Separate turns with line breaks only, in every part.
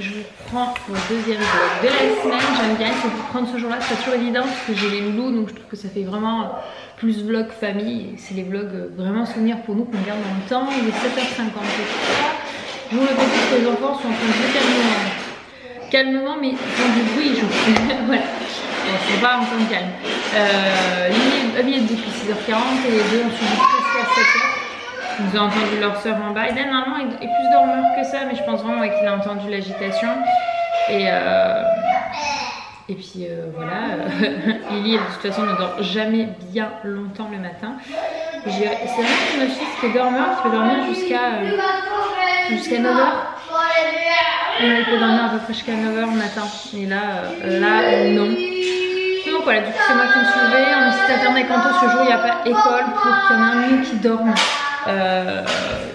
je vous prends le deuxième vlog de la semaine. J'aime bien essayer de vous prendre ce jour-là, c'est pas toujours évident parce que j'ai les loulous, donc je trouve que ça fait vraiment plus vlog famille. C'est les vlogs vraiment souvenirs pour nous qu'on garde dans le temps. Il est 7h50. Je vous le précise que les enfants sont en train de jouer calmement, mais ils font du bruit, je voilà. Bon, c'est pas en temps de calme. Lily est habillée depuis 6h40 et les deux ont suivi presque à 7h. Vous avez entendu leur soeur en bas. Eden, normalement, est plus dormeur que ça, mais je pense vraiment qu'il a entendu l'agitation. Et puis voilà. Lily, de toute façon, ne dort jamais bien longtemps le matin. C'est vrai que notre fils qui est dormeur, qui peut dormir jusqu'à 9h. Il peut dormir à peu près jusqu'à 9h le matin. Et là, non. Donc voilà, du coup, c'est moi qui me suis levée. On s'est alterné avec Anto ce jour, il n'y a pas école pour qu'il y en ait un de nous qui dorme.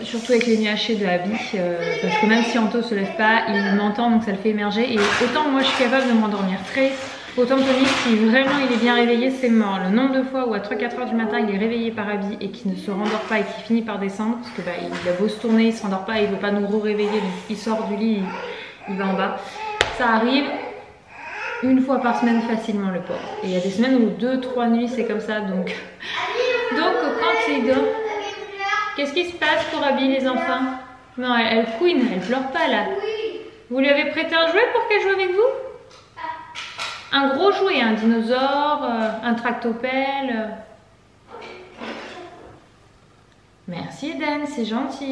Surtout avec les nuits hachées de Abby, parce que même si Anto se lève pas, il m'entend donc ça le fait émerger. Et autant moi je suis capable de m'endormir très, autant Tony, si vraiment il est bien réveillé, c'est mort. Le nombre de fois où à 3-4 heures du matin il est réveillé par Abby et qu'il ne se rendort pas et qu'il finit par descendre, parce que bah, il a beau se tourner, il se rendort pas, il veut pas nous réveiller, donc il sort du lit, il va en bas. Ça arrive une fois par semaine facilement le pauvre. Et il y a des semaines où 2-3 nuits c'est comme ça, donc quand il dort. Qu'est-ce qui se passe pour Abby les enfants? Non, elle couine, elle pleure pas là. Vous lui avez prêté un jouet pour qu'elle joue avec vous? Un gros jouet, un dinosaure, un tractopelle. Merci Eden, c'est gentil.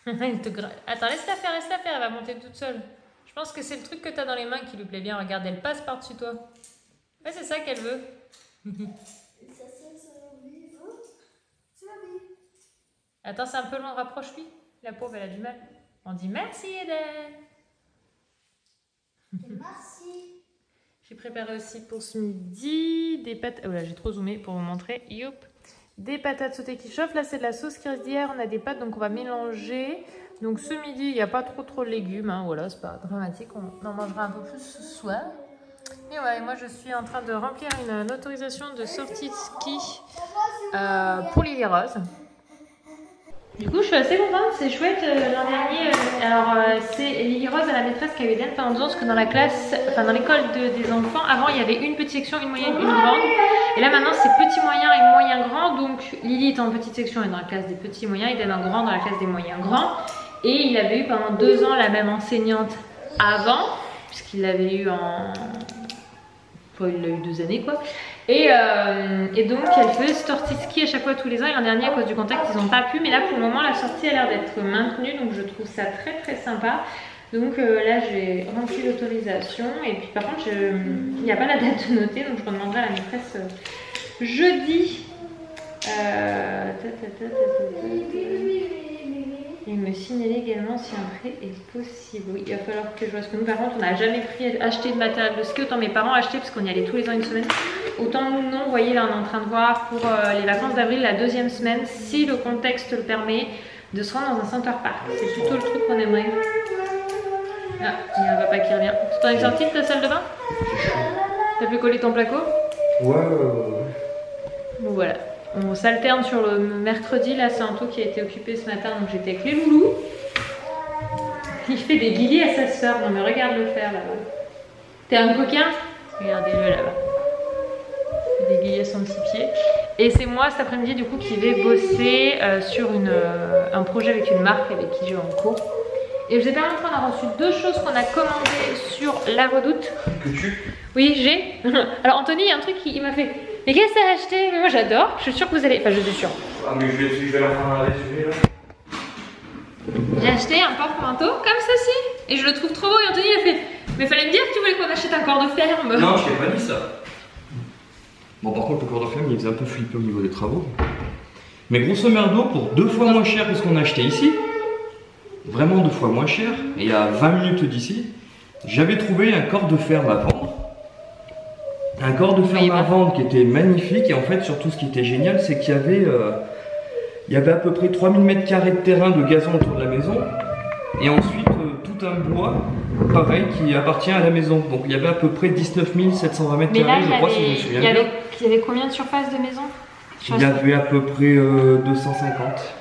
Attends, laisse-la faire, elle va monter toute seule. Je pense que c'est le truc que tu as dans les mains qui lui plaît bien. Regarde, elle passe par-dessus toi. Ouais, c'est ça qu'elle veut. Attends, c'est un peu long, rapproche-lui. La pauvre, elle a du mal. On dit merci, Eden.
Merci.
J'ai préparé aussi pour ce midi des patates. Oh là, j'ai trop zoomé pour vous montrer. Youp. Des patates sautées qui chauffent. Là, c'est de la sauce qui reste d'hier. On a des pâtes, donc on va mélanger. Donc ce midi, il n'y a pas trop de légumes. Hein. Voilà, c'est pas dramatique. On en mangera un peu plus ce soir. Et ouais, moi, je suis en train de remplir une autorisation de sortie de ski pour Lily Rose. Du coup, je suis assez contente, c'est chouette. L'an dernier, c'est Lily Rose à la maîtresse qui avait Eden pendant 2 ans, parce que dans la classe, enfin dans l'école des enfants, avant il y avait une petite section, une moyenne, une grande. Et là maintenant c'est petit, moyen et moyen grand. Donc Lily est en petite section et dans la classe des petits moyens, Eden en grand dans la classe des moyens grands. Et il avait eu pendant 2 ans la même enseignante avant, puisqu'il l'avait eu en... Enfin, il l'a eu 2 années quoi. Et donc elle faisait sortie ski à chaque fois tous les ans, et l'an dernier à cause du contact ils n'ont pas pu, mais là pour le moment la sortie a l'air d'être maintenue, donc je trouve ça très sympa. Donc là j'ai rempli l'autorisation, et puis par contre il n'y a pas la date de noter, donc je redemanderai à la maîtresse jeudi. Il me signaler également si un prêt est possible. Oui, il va falloir que je vois, parce que nous par contre on n'a jamais acheté de matériel de ski, autant mes parents achetaient parce qu'on y allait tous les ans une semaine. Autant nous non, vous voyez là on est en train de voir pour les vacances d'avril, la 2e semaine, si le contexte le permet, de se rendre dans un center park. C'est plutôt le truc qu'on aimerait. Ah, il y a un papa qui revient. Tu t'en es sorti de ta salle de bain? T'as pu coller ton placo?
Ouais.
Bon voilà. On s'alterne sur le mercredi, là c'est Anto qui a été occupé ce matin, donc j'étais avec les loulous. Il fait des guillis à sa soeur, non mais regarde le faire là-bas. T'es un coquin? Regardez-le là-bas. Il fait des guillis à son petit pied. Et c'est moi cet après-midi du coup qui vais bosser sur un projet avec une marque avec qui j'ai en cours. Et je vous ai pas montré, on a reçu 2 choses qu'on a commandées sur la Redoute.
Que tu?
Oui, j'ai. Alors Anthony, il y a un truc qui m'a fait... Mais qu'est-ce que t'as acheté? Mais moi j'adore, je suis sûre que vous allez... Enfin je suis sûre.
Ah mais je vais leur faire un résumé là.
J'ai acheté un porte-manteau comme ceci. Et je le trouve trop beau, et Anthony il a fait... Mais fallait me dire que tu voulais qu'on achète un corps de ferme.
Non, je t'ai pas dit ça. Bon par contre le corps de ferme il faisait un peu flipper au niveau des travaux. Mais grosso merdo, pour 2 fois moins cher que ce qu'on a acheté ici, vraiment 2 fois moins cher, et à 20 minutes d'ici, j'avais trouvé un corps de ferme à vendre. Un corps de ferme à vendre qui était magnifique, et en fait surtout ce qui était génial c'est qu'il y avait à peu près 3000 m² de terrain de gazon autour de la maison, et ensuite tout un bois pareil qui appartient à la maison. Donc il y avait à peu près 19 720 m², je crois si je me souviens bien.
Il y avait combien de surface de maison?
Il y avait à peu près 250.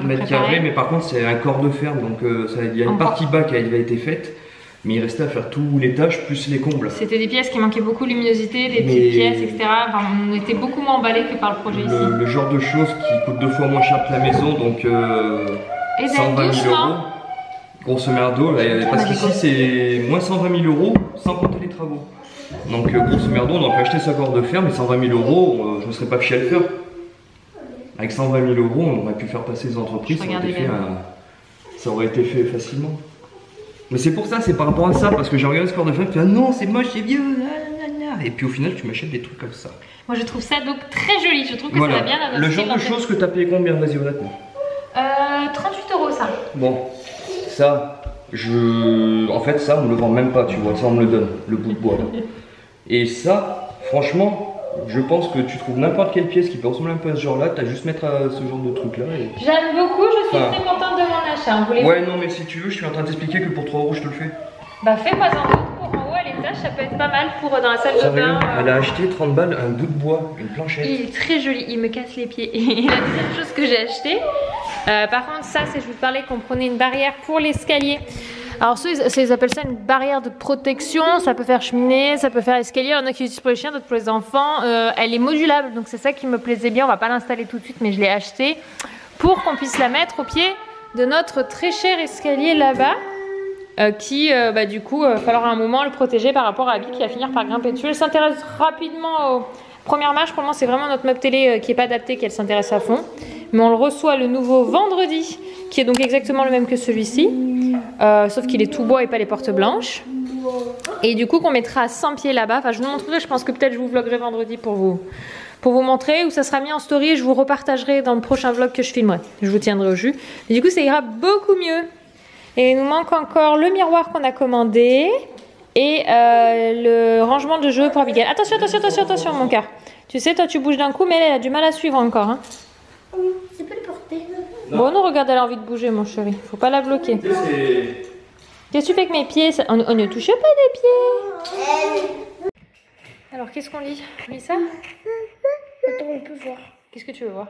mètres carrés, mais par contre c'est un corps de ferme, donc il y a une partie bas qui a été faite, mais il restait à faire tous les tâches plus les combles.
C'était des pièces qui manquaient beaucoup de luminosité, des petites pièces, etc. Enfin, on était beaucoup moins emballés que par le projet ici.
Le genre de choses qui coûte 2 fois moins cher que la maison, donc 120 000 €. Grosso merdo, parce qu'ici c'est moins 120 000 € sans compter les travaux. Donc grosso merdo, on aurait pu acheter ce corps de ferme, et 120 000 €, je ne me serais pas fiché à le faire. Avec 120 000 €, on aurait pu faire passer les entreprises, ça aurait été fait facilement. Mais c'est pour ça, c'est par rapport à ça, parce que j'ai regardé ce corps de ferme, et ah non, c'est moche, c'est vieux, et puis au final, tu m'achètes des trucs comme ça.
Moi, je trouve ça donc très joli, je trouve que ça va bien à notre
Le genre de choses que tu as payé combien, vas-y, honnêtement?
38 € ça.
Bon, ça, en fait, ça, on me le vend même pas, tu vois, ça, on me le donne, le bout de bois, là. Et ça, franchement, je pense que tu trouves n'importe quelle pièce qui peut ressembler un peu à ce genre là, t'as juste mettre ce genre de truc là.
J'aime beaucoup, je suis très contente de mon achat.
Ouais, non, mais si tu veux, je suis en train de t'expliquer que pour 3 € je te le fais.
Bah fais-moi un autre pour en haut à l'étage, ça peut être pas mal pour dans la salle de bain.
Elle a acheté 30 balles un bout de bois, une planchette.
Il est très joli, il me casse les pieds. Et la deuxième chose que j'ai acheté, par contre ça c'est, je vous parlais qu'on prenait une barrière pour l'escalier. Alors ceux ils appellent ça une barrière de protection, ça peut faire cheminée, ça peut faire escalier, il y en a qui utilisent pour les chiens, d'autres pour les enfants. Elle est modulable, donc c'est ça qui me plaisait bien, on va pas l'installer tout de suite mais je l'ai acheté pour qu'on puisse la mettre au pied de notre très cher escalier là-bas. Du coup, il va falloir à un moment le protéger par rapport à Abby qui va finir par grimper dessus. Elle s'intéresse rapidement aux premières marches, pour le moment c'est vraiment notre meuble télé qui n'est pas adapté qu'elle s'intéresse à fond. Mais on le reçoit le nouveau vendredi, qui est donc exactement le même que celui-ci. Sauf qu'il est tout bois et pas les portes blanches. Et du coup qu'on mettra à 100 pieds là-bas. Enfin je vous montrerai, je pense que peut-être je vous vloggerai vendredi pour vous montrer. Ou ça sera mis en story et je vous repartagerai dans le prochain vlog que je filmerai. Je vous tiendrai au jus. Et du coup ça ira beaucoup mieux. Et il nous manque encore le miroir qu'on a commandé. Et le rangement de jeux pour Abigail. Attention mon cœur. Tu sais toi tu bouges d'un coup mais elle a du mal à suivre encore. Hein.
C'est pas le porter.
Bon, non, regarde, elle a envie de bouger, mon chéri. Faut pas la bloquer. Qu'est-ce que tu fais avec mes pieds? On ne touche pas des pieds. Alors, qu'est-ce qu'on lit? On lit ça?
Attends, on peut voir.
Qu'est-ce que tu veux voir?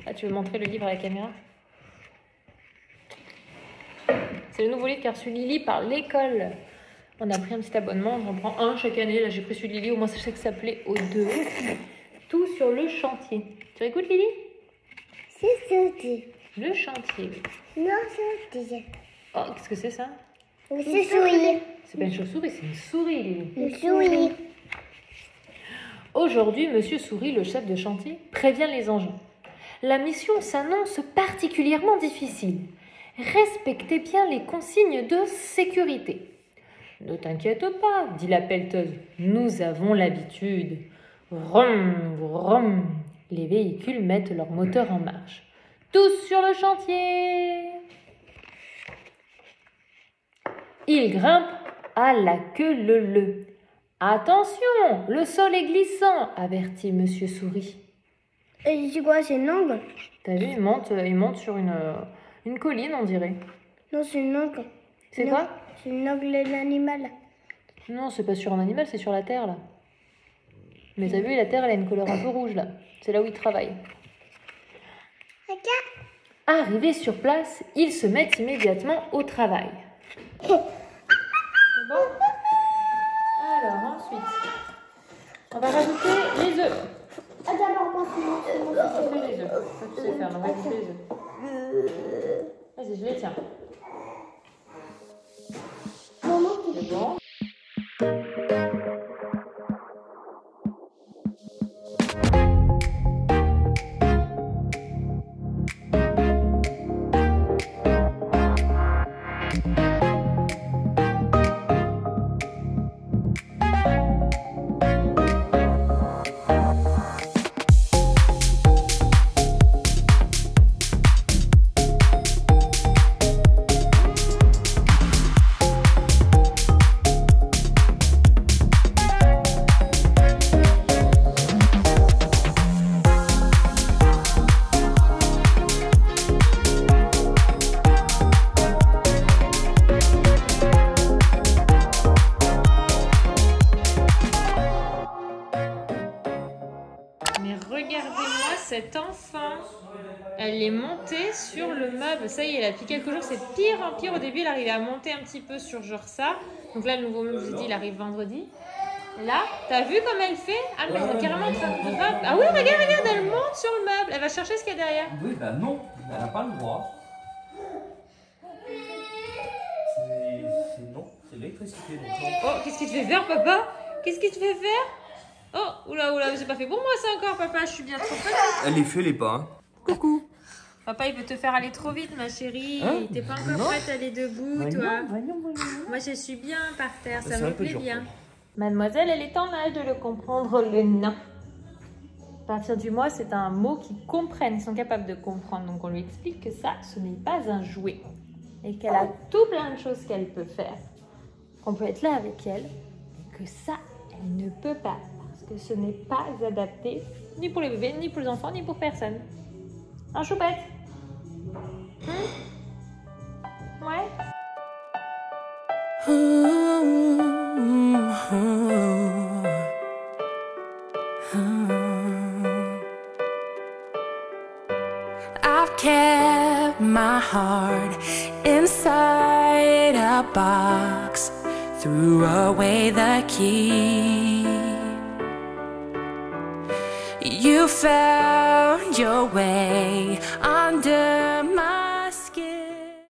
Ah, tu veux montrer le livre à la caméra? C'est le nouveau livre qu'a reçu Lily par l'école. On a pris un petit abonnement, on en prend un chaque année. Là, j'ai pris celui de Lily, au moins je sais que ça plaît aux deux. Tout sur le chantier. Tu écoutes, Lily?
C'est sauté.
Le chantier.
Non, sauté.
Oh, qu'est-ce que c'est ça?
C'est souris.
C'est pas une chauve-souris, c'est une souris, Lily.
Une souris.
Aujourd'hui, Monsieur Souris, le chef de chantier, prévient les engins. La mission s'annonce particulièrement difficile. Respectez bien les consignes de sécurité. Ne t'inquiète pas, dit la pelleteuse. Nous avons l'habitude. Vroom, vroom. Les véhicules mettent leur moteur en marche. Tous sur le chantier. Ils grimpent à la queue leu-leu. Attention, le sol est glissant, avertit Monsieur Souris.
Et c'est quoi, c'est une langue?
T'as vu, il monte sur une colline, on dirait.
Non, c'est une langue.
C'est quoi?
C'est une langue de l'animal.
Non, c'est pas sur un animal, c'est sur la terre, là. Mais t'as vu, la terre, elle a une couleur un peu rouge, là. C'est là où ils travaillent. Arrivés sur place, ils se mettent immédiatement au travail. C'est bon? Alors, ensuite, on va rajouter les œufs.
Ah, d'abord, moi,
Rajouter les œufs. Ça, tu sais faire, on va rajouter les œufs. Vas-y, je les tiens. C'est bon. Mais regardez-moi cet enfant. Elle est montée sur le meuble. Ça y est, depuis quelques jours, c'est pire en pire. Au début, elle arrivait à monter un petit peu sur genre ça. Donc là, le nouveau meuble, je vous dis, il arrive vendredi. Là, t'as vu comme elle fait? Ah, mais elle est carrément en train de grimper. Ah oui, regarde, elle monte sur le meuble. Elle va chercher ce qu'il y a derrière.
Oui, bah non, elle n'a pas le droit. C'est non, c'est l'électricité.
Oh, qu'est-ce qui te fait faire, papa? Qu'est-ce qui te fait faire? Oh, oula, j'ai pas fait pour moi ça encore, papa. Je suis bien trop petite.
Elle les fait les pas. Hein. Coucou.
Papa, il veut te faire aller trop vite, ma chérie.
Hein?
T'es pas encore prête à aller debout, toi.
Voyons.
Moi, je suis bien par terre, ça
C'est
me
un peu
plaît
dur,
bien.
quoi.
Mademoiselle, elle est en âge de le comprendre, le nain. À partir du mois, c'est un mot qu'ils comprennent, ils sont capables de comprendre. Donc, on lui explique que ça, ce n'est pas un jouet. Et qu'elle a tout plein de choses qu'elle peut faire. Qu'on peut être là avec elle. Et que ça, elle ne peut pas. Parce que ce n'est pas adapté, ni pour les bébés, ni pour les enfants, ni pour personne. Un choupette. Ouais.
I've kept my heart inside a box, threw away the key. You found your way under